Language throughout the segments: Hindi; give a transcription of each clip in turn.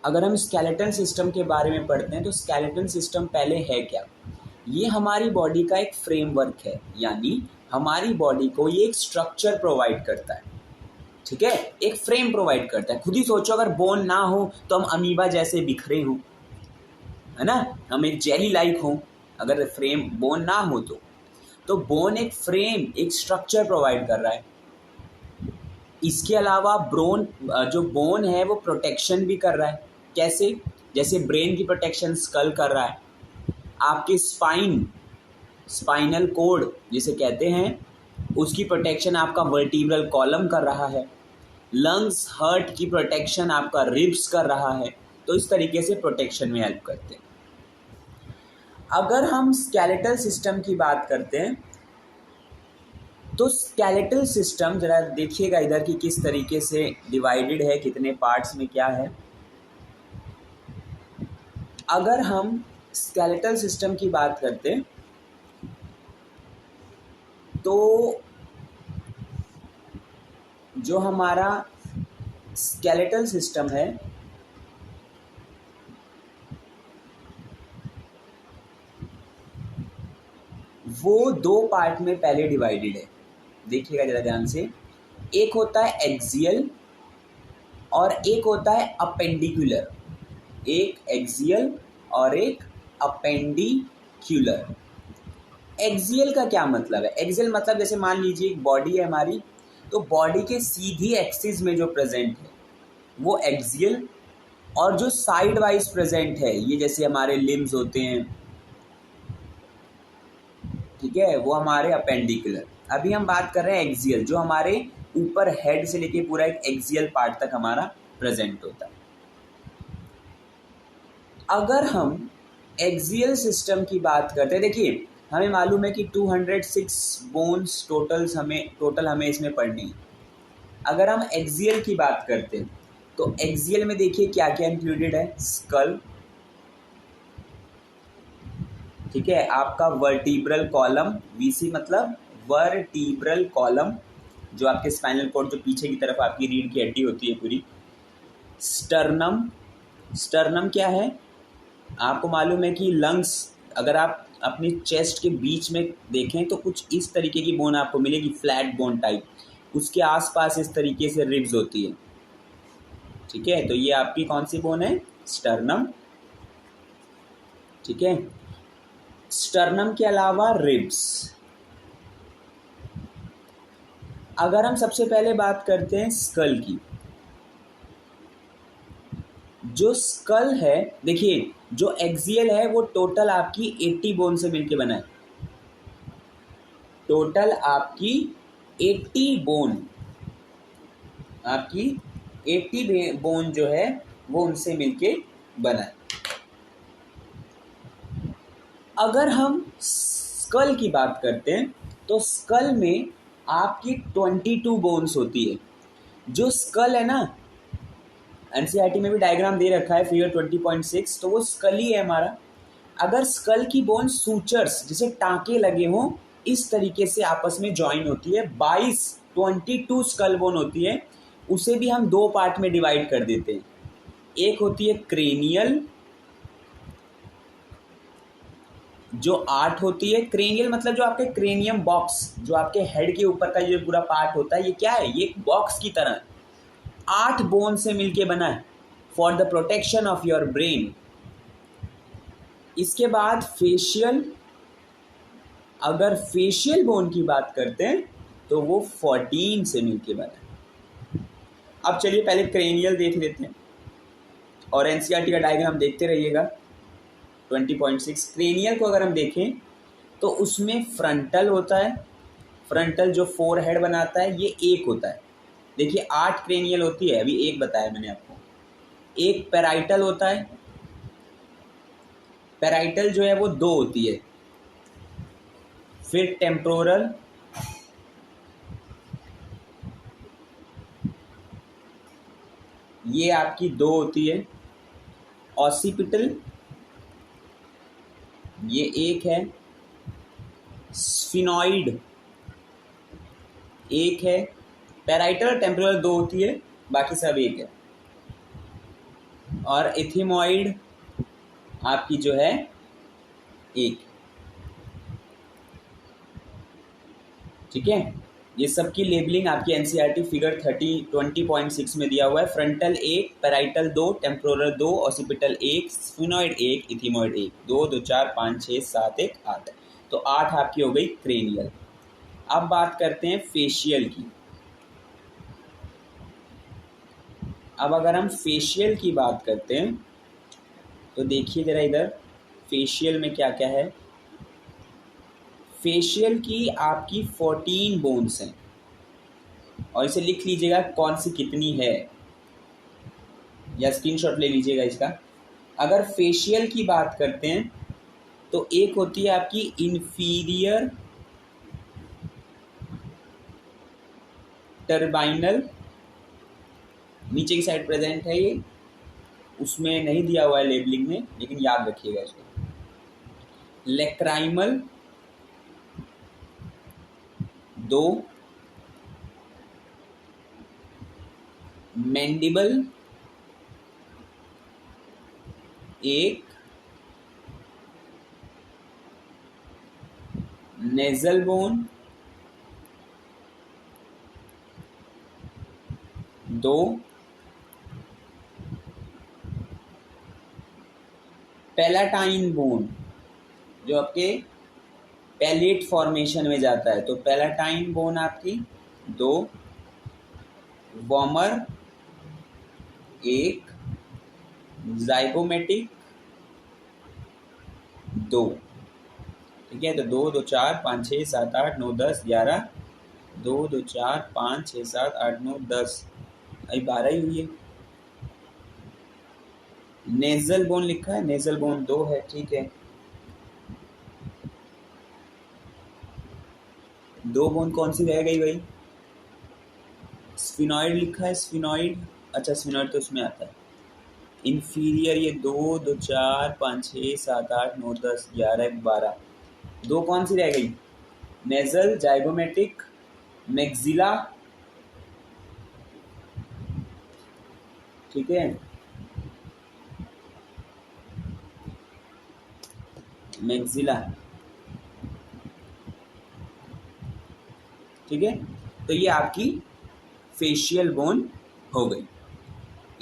अगर हम स्केलेटल सिस्टम के बारे में पढ़ते हैं तो स्केलेटल सिस्टम पहले है क्या? ये हमारी बॉडी का एक फ्रेमवर्क है, यानी हमारी बॉडी को ये एक स्ट्रक्चर प्रोवाइड करता है, ठीक है, एक फ्रेम प्रोवाइड करता है। खुद ही सोचो, अगर बोन ना हो तो हम अमीबा जैसे बिखरे हों, है ना, हम एक जेली लाइक हों, अगर फ्रेम बोन ना हो तो बोन एक फ्रेम, एक स्ट्रक्चर प्रोवाइड कर रहा है। इसके अलावा जो बोन है वो प्रोटेक्शन भी कर रहा है। कैसे? जैसे ब्रेन की प्रोटेक्शन स्कल कर रहा है, आपके स्पाइनल कोड जिसे कहते हैं उसकी प्रोटेक्शन आपका वर्टिब्रल कॉलम कर रहा है, लंग्स हार्ट की प्रोटेक्शन आपका रिब्स कर रहा है। तो इस तरीके से प्रोटेक्शन में हेल्प करते हैं। अगर हम स्केलेटल सिस्टम की बात करते हैं तो स्केलेटल सिस्टम जरा देखिएगा इधर कि किस तरीके से डिवाइडेड है, कितने पार्ट्स में क्या है। अगर हम स्केलेटल सिस्टम की बात करते हैं तो जो हमारा स्केलेटल सिस्टम है वो दो पार्ट में पहले डिवाइडेड है। देखिएगा जरा ध्यान से, एक होता है एक्सियल और एक होता है अपेंडिकुलर। एक एक्सियल और एक अपेंडिकुलर। एक्सियल का क्या मतलब है? एक्सियल मतलब जैसे मान लीजिए एक बॉडी है हमारी, तो बॉडी के सीधी एक्सिस में जो प्रेजेंट है वो एक्सियल, और जो साइड वाइज प्रेजेंट है, ये जैसे हमारे लिम्स होते हैं, ठीक है, वो हमारे अपेंडिकुलर। अभी हम बात कर रहे हैं एक्सियल, जो हमारे ऊपर हेड से लेके पूरा एक एक्सियल पार्ट तक हमारा प्रेजेंट होता है। अगर हम एक्सियल सिस्टम की बात करते हैं, देखिए हमें मालूम है कि 206 बोन्स टोटल हमें इसमें पढ़नी है। अगर हम एक्सियल की बात करते हैं तो एक्सियल में देखिए क्या क्या इंक्लूडेड है। स्कल, ठीक है, आपका वर्टिब्रल कॉलम, वीसी मतलब वर्टिब्रल कॉलम, जो आपके स्पाइनल कॉर्ड जो पीछे की तरफ आपकी रीढ़ की हड्डी होती है पूरी। स्टर्नम, स्टर्नम क्या है? आपको मालूम है कि लंग्स, अगर आप अपनी चेस्ट के बीच में देखें तो कुछ इस तरीके की बोन आपको मिलेगी, फ्लैट बोन टाइप, उसके आसपास इस तरीके से रिब्स होती है, ठीक है, तो ये आपकी कौन सी बोन है? स्टर्नम, ठीक है। स्टर्नम के अलावा रिब्स। अगर हम सबसे पहले बात करते हैं स्कल की, जो स्कल है, देखिए जो एक्सियल है वो टोटल आपकी 80 बोन से मिलके बना है। टोटल आपकी 80 बोन, आपकी 80 बोन जो है वो उनसे मिलके बना है। अगर हम स्कल की बात करते हैं तो स्कल में आपकी 22 बोन्स होती है। जो स्कल है ना, एनसीईआरटी में भी डायग्राम दे रखा है फिगर 20.6, तो वो स्कल ही है हमारा। अगर स्कल की बोन सूचर्स, जिसे टांके लगे हों, इस तरीके से आपस में ज्वाइन होती है, 22 स्कल बोन होती है। उसे भी हम दो पार्ट में डिवाइड कर देते हैं। एक होती है क्रेनियल, जो 8 होती है। क्रेनियल मतलब जो आपके क्रेनियम बॉक्स, जो आपके हेड के ऊपर का जो पूरा पार्ट होता है, ये क्या है? ये एक बॉक्स की तरह 8 बोन से मिलके बना है, for the protection of your brain. इसके बाद फेशियल, अगर फेशियल बोन की बात करते हैं तो वो 14 से मिलके बना है। अब चलिए पहले क्रेनियल देख लेते हैं और एनसीईआरटी का डायग्राम देखते रहिएगा। 20.6 क्रेनियल को अगर हम देखें तो उसमें फ्रंटल होता है। फ्रंटल जो 4 हेड बनाता है, ये एक होता है। देखिए 8 क्रेनियल होती है, अभी एक बताया मैंने आपको। एक पैराइटल होता है, पैराइटल जो है वो 2 होती है। फिर टेम्पोरल, ये आपकी 2 होती है। ऑसिपिटल, ये एक है। स्फिनॉइड एक है। पैराइटल और टेम्पोरल 2 होती है, बाकी सब एक है। और इथिमॉइड आपकी जो है एक। ठीक है, ये सब की लेबलिंग आपकी एनसीईआरटी फिगर 20.6 में दिया हुआ है। फ्रंटल एक, पैराइटल 2, टेम्पोरल 2, ऑसिपिटल 1, स्फिनॉइड 1, इथिमॉइड 1, 2 2 4 5 6 7 1 8। तो 8 आपकी हो गई क्रेनियल। अब बात करते हैं फेशियल की। अब अगर हम फेशियल की बात करते हैं तो देखिए जरा इधर, फेशियल में क्या क्या है। फेशियल की आपकी 14 बोन्स हैं, और इसे लिख लीजिएगा कौन सी कितनी है, या स्क्रीनशॉट ले लीजिएगा इसका। अगर फेशियल की बात करते हैं तो एक होती है आपकी इंफीरियर टर्बाइनल, नीचे की साइड प्रेजेंट है ये, उसमें नहीं दिया हुआ है लेबलिंग में, लेकिन याद रखिएगा इसको। Lacrimal 2, mandible 1, nasal bone 2, palatine bone जो आपके पैलेट फॉर्मेशन में जाता है, तो पैलाटाइन बोन आपकी 2, वॉमर 1, जाइगोमेटिक 2। ठीक है, तो 2 2 4 5 6 7 8 9 10 11, 2 2 4 5 6 7 8 9 10, अभी 12 ही हुई है। नेजल बोन लिखा है, नेजल बोन 2 है। ठीक है, 2 बोन कौन सी रह गई भाई? स्फिनॉइड लिखा है, स्फिनॉइड, अच्छा स्फिनॉइड तो उसमें आता है। इंफीरियर ये 2 2 4 5 6 7 8 9 10 11 12, 2 कौन सी रह गई? Nasal, zygomatic, maxilla. ठीक है, मैक्सिला। ठीक है, तो ये आपकी फेशियल बोन हो गई,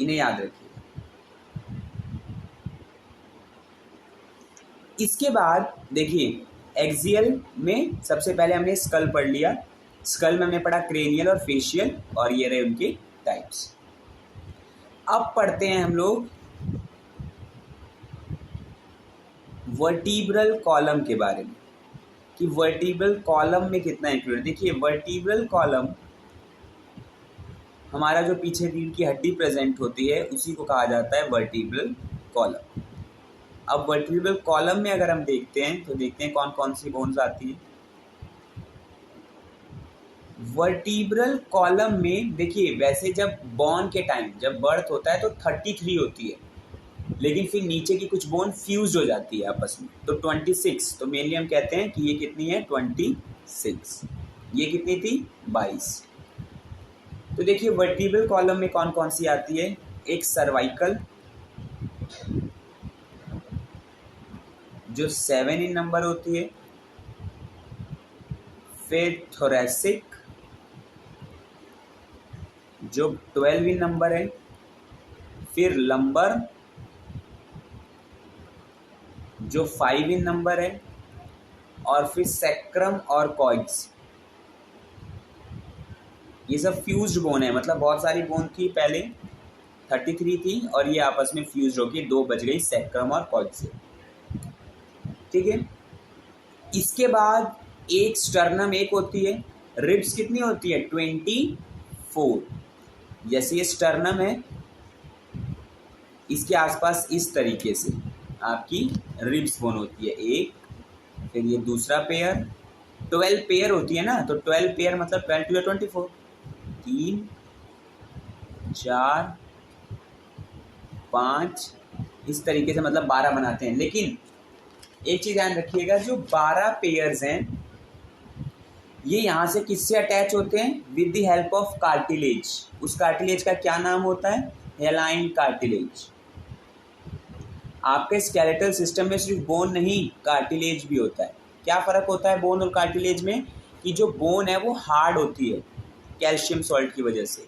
इन्हें याद रखिए। इसके बाद देखिए, एक्सियल में सबसे पहले हमने स्कल पढ़ लिया, स्कल में हमने पढ़ा क्रेनियल और फेशियल, और ये रहे उनके टाइप्स। अब पढ़ते हैं हम लोग वर्टिब्रल कॉलम के बारे में, कि वर्टिब्रल कॉलम में कितना इंक्लूड। देखिए, वर्टिब्रल कॉलम हमारा जो पीछे रीढ़ की हड्डी प्रेजेंट होती है उसी को कहा जाता है वर्टिब्रल कॉलम। अब वर्टिब्रल कॉलम में अगर हम देखते हैं तो देखते हैं कौन कौन सी बोन्स आती है। वर्टिब्रल कॉलम में देखिए, वैसे जब बॉर्न के टाइम जब बर्थ होता है तो 33 होती है, लेकिन फिर नीचे की कुछ बोन फ्यूज हो जाती है आपस में, तो 26। तो मेनली हम कहते हैं कि ये कितनी है? 26। ये कितनी थी? 22। तो देखिए, वर्टिब्रल कॉलम में कौन कौन सी आती है। एक सर्वाइकल जो 7 इन नंबर होती है, फिर थोरेसिक जो 12 इन नंबर है, फिर लंबर जो 5 इन नंबर है, और फिर सेक्रम और कॉइड्स। ये सब फ्यूज्ड बोन है, मतलब बहुत सारी बोन थी पहले, 33 थी, और ये आपस में फ्यूज्ड होकर 2 बच गई सेक्रम और कॉइड से। ठीक है, इसके बाद एक स्टर्नम एक होती है, रिब्स कितनी होती है? 24। जैसे ये स्टर्नम है, इसके आसपास इस तरीके से आपकी रिब्स बोन होती है एक, फिर ये दूसरा पेयर, 12 पेयर होती है ना, तो 12 पेयर मतलब 12 टू 24, 3 4 5, इस तरीके से मतलब 12 बनाते हैं। लेकिन एक चीज ध्यान रखिएगा, जो 12 पेयर्स हैं ये यहाँ से किससे अटैच होते हैं? With the help of cartilage. उस कार्टिलेज का क्या नाम होता है? हेलाइन कार्टिलेज। आपके स्केलेटल सिस्टम में सिर्फ बोन नहीं, कार्टिलेज भी होता है। क्या फ़र्क होता है बोन और कार्टिलेज में? कि जो बोन है वो हार्ड होती है कैल्शियम सॉल्ट की वजह से,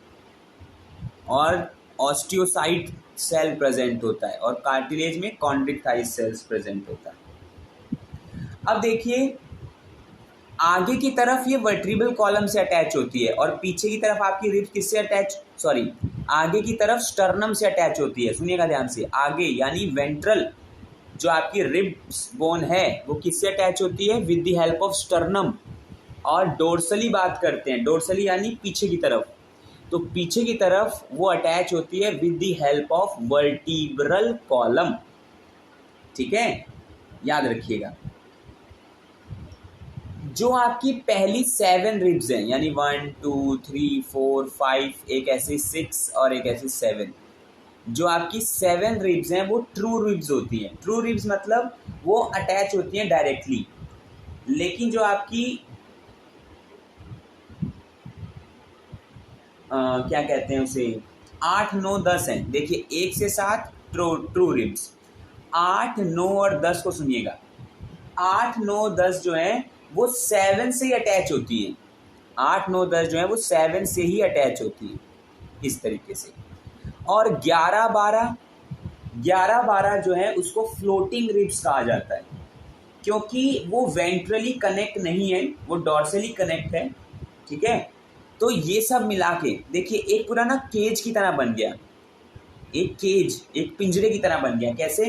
और ऑस्टियोसाइट सेल प्रेजेंट होता है, और कार्टिलेज में कॉन्ड्रिक्टाइज सेल्स प्रेजेंट होता है। अब देखिए, आगे की तरफ ये वर्टिब्रल कॉलम से अटैच होती है, और पीछे की तरफ आपकी रिब किससे अटैच, सॉरी, आगे की तरफ स्टर्नम से अटैच होती है। सुनिएगा ध्यान से, आगे यानी वेंट्रल जो आपकी रिब्स बोन है वो किससे अटैच होती है? With the help of sternum. और डोर्सली बात करते हैं, डोर्सली यानी पीछे की तरफ, तो पीछे की तरफ वो अटैच होती है with the help of vertebral column. ठीक है, याद रखिएगा। जो आपकी पहली 7 रिब्स हैं, यानी 1 2 3 4 5, एक ऐसे 6 और एक ऐसे 7, जो आपकी 7 रिब्स हैं वो ट्रू रिब्स होती हैं। ट्रू रिब्स मतलब वो अटैच होती हैं डायरेक्टली। लेकिन जो आपकी क्या कहते हैं उसे, 8 9 10 हैं। देखिए 1 से 7 ट्रू रिब्स, 8 9 और 10 को सुनिएगा। 8 9 10 जो है वो 7 से ही अटैच होती है। 8 9 10 जो है वो 7 से ही अटैच होती है, इस तरीके से। और 11 12 जो है उसको फ्लोटिंग रिब्स कहा जाता है, क्योंकि वो वेंट्रली कनेक्ट नहीं है, वो डॉर्सली कनेक्ट है। ठीक है, तो ये सब मिला के देखिए एक पूरा ना केज की तरह बन गया, एक केज, एक पिंजरे की तरह बन गया। कैसे?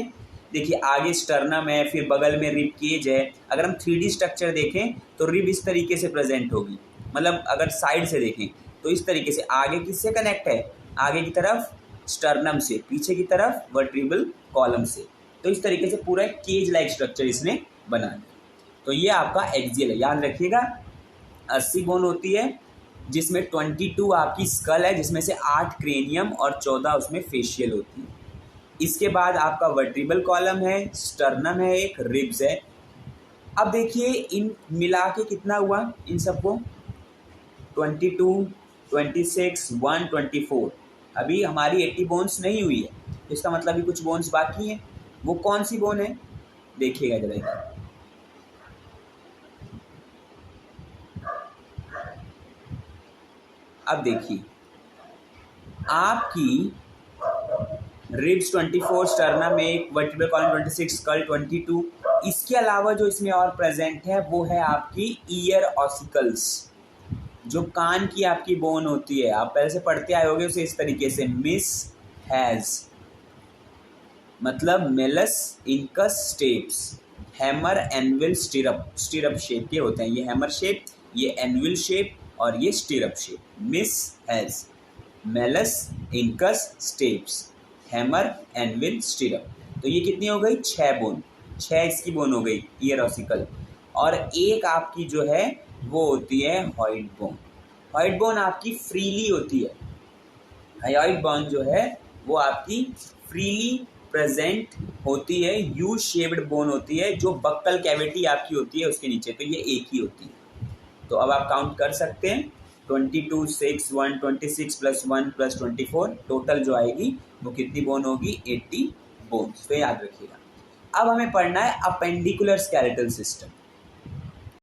देखिए आगे स्टर्नम है, फिर बगल में रिब केज है। अगर हम 3D स्ट्रक्चर देखें तो रिब इस तरीके से प्रेजेंट होगी, मतलब अगर साइड से देखें तो इस तरीके से। आगे किससे कनेक्ट है? आगे की तरफ स्टर्नम से, पीछे की तरफ वर्टिब्रल कॉलम से। तो इस तरीके से पूरा एक केज लाइक स्ट्रक्चर इसने बना दिया। तो ये आपका एक्सियल है, याद रखिएगा। 80 बोन होती है, जिसमें 22 आपकी स्कल है, जिसमें से 8 क्रेनियम और 14 उसमें फेशियल होती है। इसके बाद आपका वर्टिब्रल कॉलम है, स्टर्नम है, एक रिब्स है। अब देखिए इन मिला के कितना हुआ इन सबको, 22 26 1 24। अभी हमारी 80 बोन्स नहीं हुई है, इसका मतलब भी कुछ बोन्स बाकी हैं। वो कौन सी बोन है देखिएगा जरा। अब देखिए आपकी रिब्स 24, स्टर्नम एक, वर्टिब्रल कॉलम 26, स्कल 22। इसके अलावा जो इसमें और प्रेजेंट है वो है आपकी ईयर ऑसिकल्स, जो कान की आपकी बोन होती है। आप पहले से पढ़ते आए होंगे उसे इस तरीके से, मिस हैज मतलब Malus incus steps, hammer anvil stirrup, stirrup shape के होते हैं। ये हैमर शेप, ये एनविल शेप और ये stirrup shape. Miss has Malus incus steps, hammer anvil stirrup. तो ये कितनी हो गई? 6 बोन, 6 इसकी बोन हो गई ईयर ऑसिकल। और एक आपकी जो है वो होती है हॉइड बोन। हॉइड बोन आपकी फ्रीली होती है। हायोइड बोन जो है वो आपकी फ्रीली प्रेजेंट होती है, यू शेप्ड बोन होती है, जो बक्कल कैविटी आपकी होती है उसके नीचे। तो ये एक ही होती है। तो अब आप काउंट कर सकते हैं, 22 6 1 26 प्लस 1 प्लस 24, टोटल जो आएगी वो कितनी बोन होगी? 80 बोन्स। तो याद रखिएगा। अब हमें पढ़ना है अपेंडिकुलर स्केलेटल सिस्टम।